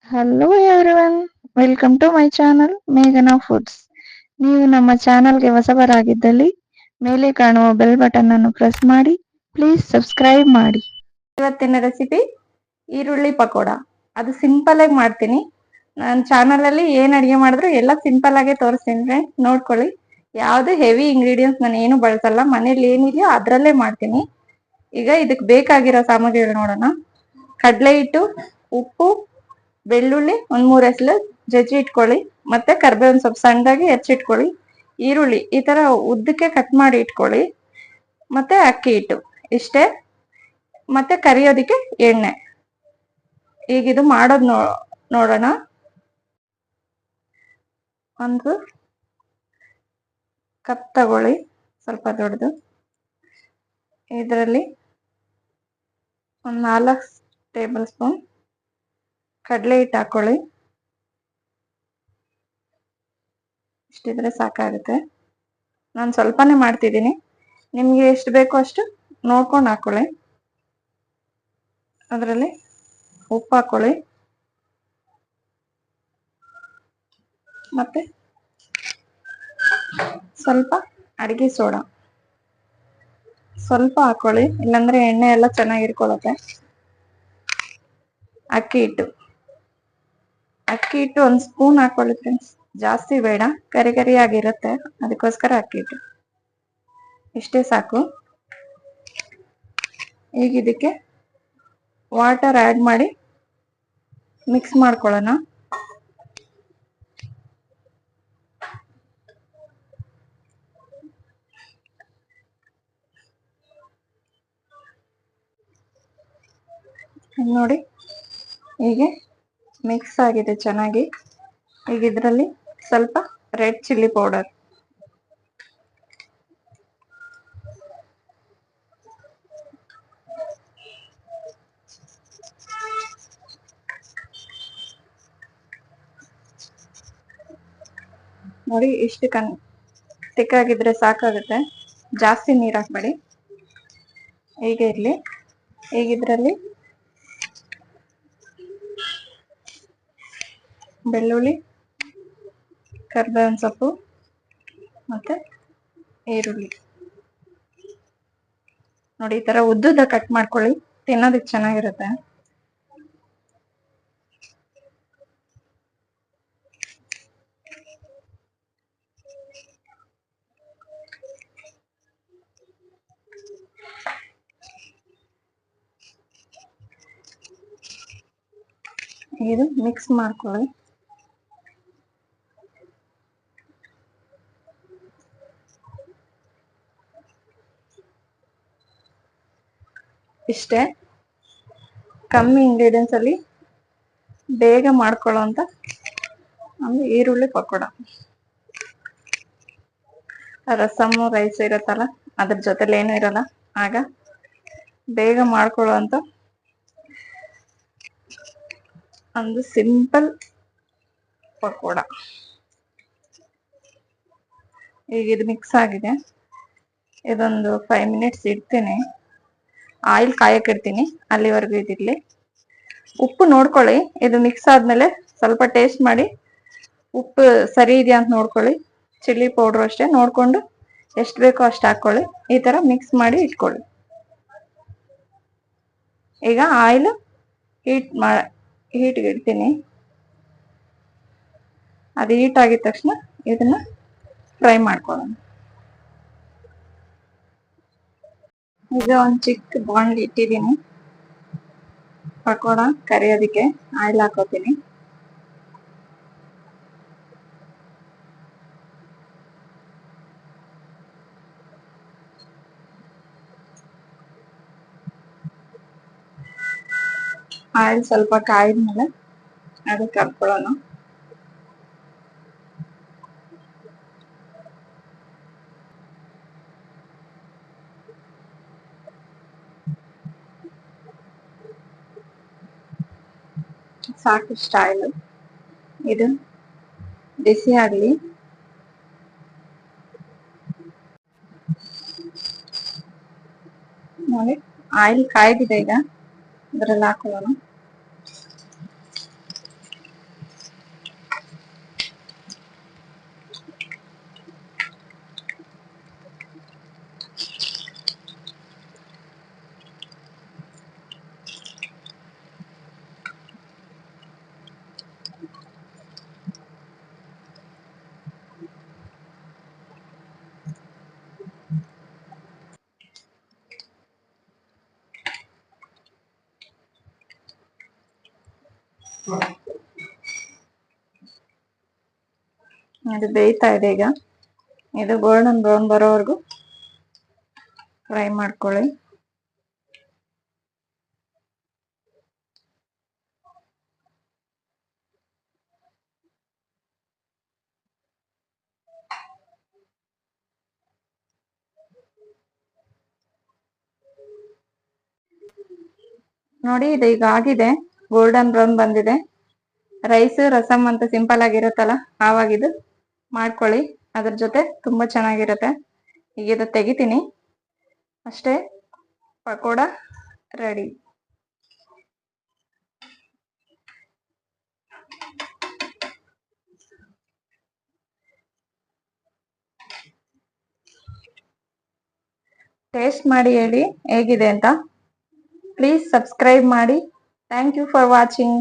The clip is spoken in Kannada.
Hello everyone, welcome to my channel ಮೇಘನಾ ಫುಡ್ಸ್. ನೀವು ನಮ್ಮ ಚಾನಲ್ಗೆ ಹೊಸಬರಾಗಿದ್ದಲ್ಲಿ ಮೇಲೆ ಕಾಣುವ ಬೆಲ್ ಬಟನ್ ಅನ್ನು ಪ್ರೆಸ್ ಮಾಡಿ, ಪ್ಲೀಸ್ ಸಬ್ಸ್ಕ್ರೈಬ್ ಮಾಡಿ. ಇವತ್ತಿನ ರೆಸಿಪಿ ಈರುಳ್ಳಿ ಪಕೋಡ. ಅದು ಸಿಂಪಲ್ ಆಗಿ ಮಾಡ್ತೀನಿ. ನನ್ನ ಚಾನಲ್ ಅಲ್ಲಿ ಏನ್ ಅಡಿಗೆ ಮಾಡಿದ್ರು ಎಲ್ಲ ಸಿಂಪಲ್ ಆಗೇ ತೋರಿಸ್ತೀನಿ ಫ್ರೆಂಡ್ಸ್, ನೋಡ್ಕೊಳ್ಳಿ. ಯಾವ್ದು ಹೆವಿ ಇಂಗ್ರೀಡಿಯೆಂಟ್ಸ್ ನಾನು ಏನು ಬಳಸಲ್ಲ, ಮನೇಲಿ ಏನಿದೆಯೋ ಅದ್ರಲ್ಲೇ ಮಾಡ್ತೀನಿ. ಈಗ ಇದಕ್ಕೆ ಬೇಕಾಗಿರೋ ಸಾಮಗ್ರಿಗಳು ನೋಡೋಣ. ಕಡಲೆ ಹಿಟ್ಟು, ಉಪ್ಪು, ಬೆಳ್ಳುಳ್ಳಿ ಒಂದ್ 3 ಎಸಳು ಜಜ್ಜಿ ಇಟ್ಕೊಳ್ಳಿ. ಮತ್ತೆ ಕರ್ಬೇವಿನ ಸೊಪ್ಪು ಸಣ್ಣದಾಗಿ ಹೆಚ್ಚಿಟ್ಕೊಳ್ಳಿ. ಈರುಳ್ಳಿ ಈ ತರ ಉದ್ದಕ್ಕೆ ಕಟ್ ಮಾಡಿ ಇಟ್ಕೊಳ್ಳಿ. ಮತ್ತೆ ಅಕ್ಕಿ ಹಿಟ್ಟು ಇಷ್ಟೇ. ಮತ್ತೆ ಕರಿಯೋದಿಕ್ಕೆ ಎಣ್ಣೆ. ಈಗ ಇದು ಮಾಡೋದ್ ನೋಡೋಣ. ಒಂದು ಕಪ್ ತಗೊಳ್ಳಿ, ಸ್ವಲ್ಪ ದೊಡ್ಡದು. ಇದರಲ್ಲಿ ಒಂದ್ 4 ಟೇಬಲ್ ಸ್ಪೂನ್ ಕಡಲೆ ಹಿಟ್ಟು ಹಾಕೊಳ್ಳಿ. ಇಷ್ಟಿದ್ರೆ ಸಾಕಾಗುತ್ತೆ. ನಾನು ಸ್ವಲ್ಪನೇ ಮಾಡ್ತಿದ್ದೀನಿ, ನಿಮ್ಗೆ ಎಷ್ಟು ಬೇಕೋ ಅಷ್ಟು ನೋಡ್ಕೊಂಡು ಹಾಕೊಳ್ಳಿ. ಅದರಲ್ಲಿ ಉಪ್ಪು ಹಾಕೊಳ್ಳಿ. ಮತ್ತೆ ಸ್ವಲ್ಪ ಅಡಿಗೆ ಸೋಡಾ ಸ್ವಲ್ಪ ಹಾಕೊಳ್ಳಿ, ಇಲ್ಲಾಂದ್ರೆ ಎಣ್ಣೆ ಎಲ್ಲ ಚೆನ್ನಾಗಿ ಇರ್ಕೊಳ್ಳುತ್ತೆ. ಅಕ್ಕಿ ಹಿಟ್ಟು 1 ಸ್ಪೂನ್ ಹಾಕೊಳ್ಳಿ ಫ್ರೆಂಡ್ಸ್, ಜಾಸ್ತಿ ಬೇಡ, ಕರಿ ಕರಿ ಆಗಿರುತ್ತೆ, ಅದಕ್ಕೋಸ್ಕರ ಅಕ್ಕಿ ಹಿಟ್ಟು ಇಷ್ಟೇ ಸಾಕು. ಈಗ ಇದಕ್ಕೆ ವಾಟರ್ ಆಡ್ ಮಾಡಿ ಮಿಕ್ಸ್ ಮಾಡ್ಕೊಳ್ಳೋಣ. ನೋಡಿ, ಹೀಗೆ ಮಿಕ್ಸ್ ಆಗಿದೆ ಚೆನ್ನಾಗಿ. ಈಗ ಇದರಲ್ಲಿ ಸ್ವಲ್ಪ ರೆಡ್ ಚಿಲ್ಲಿ ಪೌಡರ್, ನೋಡಿ ಇಷ್ಟು ತಿಕ್ಕಾಗಿದ್ರೆ ಸಾಕಾಗುತ್ತೆ, ಜಾಸ್ತಿ ನೀರು ಹಾಕ್ಬೇಡಿ. ಹೀಗೆ ಇರ್ಲಿ. ಈಗ ಇದರಲ್ಲಿ ಬೆಳ್ಳುಳ್ಳಿ, ಕರ್ಬೇವಿನ ಸೊಪ್ಪು ಮತ್ತೆ ಈರುಳ್ಳಿ ನೋಡಿ, ಈ ತರ ಉದ್ದುದ ಕಟ್ ಮಾಡ್ಕೊಳ್ಳಿ, ತಿನ್ನೋದಕ್ಕೆ ಚೆನ್ನಾಗಿರುತ್ತೆ. ಇದು ಮಿಕ್ಸ್ ಮಾಡ್ಕೊಳ್ಳಿ. ಇಷ್ಟೇ, ಕಮ್ಮಿ ಇಂಗ್ರೀಡಿಯೆಂಟ್ಸ್ ಅಲ್ಲಿ ಬೇಗ ಮಾಡ್ಕೊಳ್ಳೋ ಅಂತ ಒಂದು ಈರುಳ್ಳಿ ಪಕೋಡ. ರಸಮ್ಮು ರೈಸ್ ಇರುತ್ತಲ್ಲ, ಅದ್ರ ಜೊತೆಲಿ ಏನು ಇರಲ್ಲ, ಆಗ ಬೇಗ ಮಾಡ್ಕೊಳ್ಳೋ ಅಂತ ಒಂದು ಸಿಂಪಲ್ ಪಕೋಡ. ಈಗ ಇದು ಮಿಕ್ಸ್ ಆಗಿದೆ, ಇದೊಂದು 5 ಮಿನಿಟ್ಸ್ ಇಡ್ತೀನಿ. ಆಯಿಲ್ ಕಾಯಕ್ಕೆ ಇಡ್ತೀನಿ, ಅಲ್ಲಿವರೆಗೂ ಇದಿರ್ಲಿ. ಉಪ್ಪು ನೋಡ್ಕೊಳ್ಳಿ, ಇದು ಮಿಕ್ಸ್ ಆದ್ಮೇಲೆ ಸ್ವಲ್ಪ ಟೇಸ್ಟ್ ಮಾಡಿ, ಉಪ್ಪು ಸರಿ ಇದೆಯಾ ಅಂತ ನೋಡ್ಕೊಳ್ಳಿ. ಚಿಲ್ಲಿ ಪೌಡ್ರು ಅಷ್ಟೇ, ನೋಡ್ಕೊಂಡು ಎಷ್ಟು ಬೇಕೋ ಅಷ್ಟು ಹಾಕೊಳ್ಳಿ. ಈ ತರ ಮಿಕ್ಸ್ ಮಾಡಿ ಇಟ್ಕೊಳ್ಳಿ. ಈಗ ಆಯಿಲ್ ಹೀಟ್ಗೆ ಇಡ್ತೀನಿ. ಅದು ಹೀಟ್ ಆಗಿದ ತಕ್ಷಣ ಇದನ್ನ ಫ್ರೈ ಮಾಡ್ಕೊಳ್ಳೋಣ. ಈಗ ಒಂದು ಚಿಕ್ಕ ಬಾಣಲಿ ಇಟ್ಟಿದ್ದೀನಿ, ಪಕೋಡ ಕರಿಯೋದಕ್ಕೆ ಆಯಿಲ್ ಹಾಕೋತೀನಿ. ಆಯಿಲ್ ಸ್ವಲ್ಪ ಕಾಯಿದ್ಮೇಲೆ ಅದಕ್ಕೆ ಹಾಕೊಳ್ಳೋಣ. ಸಾಕಿಷ್ಟು ಆಯಿಲ್, ಇದು ಬಿಸಿ ಆಗಲಿ. ನೋಡಿ, ಆಯಿಲ್ ಕಾಯ್ದಿದೆ. ಈಗ ಇದರಲ್ಲಿ ಹಾಕೊಳ್ಳೋಣ. ಅದು ಬೇಯ್ತಾ ಇದೆ. ಈಗ ಇದು ಗೋಲ್ಡನ್ ಬ್ರೌನ್ ಬರೋವರೆಗೂ ಫ್ರೈ ಮಾಡ್ಕೊಳ್ಳಿ. ನೋಡಿ, ಇದು ಈಗ ಆಗಿದೆ, ಗೋಲ್ಡನ್ ಬ್ರೌನ್ ಬಂದಿದೆ. ರೈಸ್ ರಸಮ್ ಅಂತ ಸಿಂಪಲ್ ಆಗಿರುತ್ತಲ್ಲ, ಆವಾಗಿದು ಮಾಡ್ಕೊಳ್ಳಿ. ಅದ್ರ ಜೊತೆ ತುಂಬಾ ಚೆನ್ನಾಗಿರುತ್ತೆ. ಈಗ ಇದು ತೆಗಿತೀನಿ ಅಷ್ಟೇ, ಪಕೋಡ ರೆಡಿ. ಟೇಸ್ಟ್ ಮಾಡಿ ಹೇಳಿ ಹೇಗಿದೆ ಅಂತ. ಪ್ಲೀಸ್ ಸಬ್ಸ್ಕ್ರೈಬ್ ಮಾಡಿ. Thank you for watching.